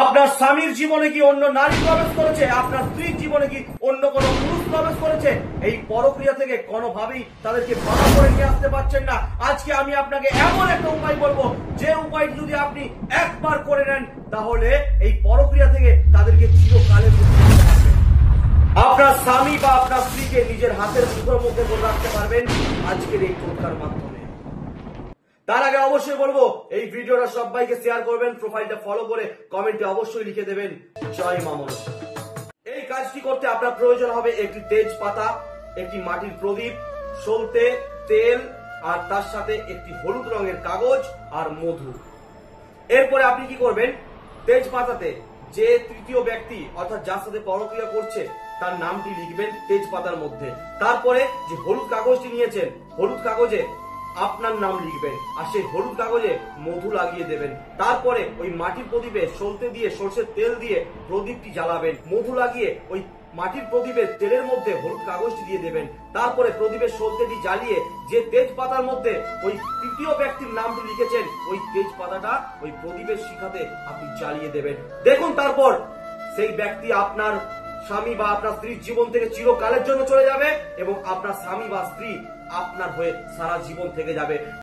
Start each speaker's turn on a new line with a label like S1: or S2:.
S1: আপনার স্বামীর জীবনে কি অন্য নারী প্রবেশ করেছে? আপনার স্ত্রীর জীবনে কি অন্য কোনো পুরুষ প্রবেশ করেছে? এই পরক্রিয়া থেকে কোনোভাবেই তাদেরকে বাধা করে নিয়ে আসতে পারছেন না। আজকে আমি আপনাকে এমন একটা উপায় বলবো, যে উপায় যদি আপনি একবার করে নেন, তাহলে এই পরক্রিয়া থেকে তাদেরকে চিরকালের জন্য মুক্ত করতে পারবেন। আপনার স্বামী বা আপনার স্ত্রীকে নিজের হাতের মুঠোর মধ্যে করে রাখতে পারবেন আজকের এই টোটকার মাধ্যমে। তার আগে অবশ্যই বলবো, এই ভিডিওটা সবাইকে শেয়ার করবেন, প্রোফাইলটা ফলো করে কমেন্টে অবশ্যই লিখে দেবেন জয় মা মনসা। এই কাজটি করতে আপনার প্রয়োজন হবে একটি তেজপাতা, একটি মাটির প্রদীপ, সলতে, তেল, আর তার সাথে একটি হলুদ রঙের কাগজ আর মধু। এরপরে আপনি কি করবেন, তেজপাতাতে যে তৃতীয় ব্যক্তি অর্থাৎ যার সাথে পরক্রিয়া করছে তার নামটি লিখবেন তেজপাতার মধ্যে। তারপরে যে হলুদ কাগজটি নিয়েছেন, হলুদ কাগজে আপনার নাম লিখবেন আর সেই হলুদ কাগজে মধু লাগিয়ে দেবেন। তারপরে ওই মাটির প্রদীপে সলতে দিয়ে সরষের তেল দিয়ে প্রদীপটি জ্বালাবেন। মধু লাগিয়ে ওই মাটির প্রদীপের তেলের মধ্যে হলুদ কাগজটি দিয়ে দেবেন। তারপরে প্রদীপের সলতেটি জ্বালিয়ে যে তেজপাতার মধ্যে ওই তৃতীয় ব্যক্তির নামটি লিখেছেন, ওই তেজপাতাটা ওই প্রদীপের শিখাতে আপনি জ্বালিয়ে দেবেন। দেখুন, তারপর সেই ব্যক্তি আপনার স্বামী বা আপনার স্ত্রীর জীবন থেকে চিরকালের জন্য চলে যাবে এবং আপনার স্বামী বা স্ত্রী আপনার হয়ে সারা জীবন থেকে যাবে।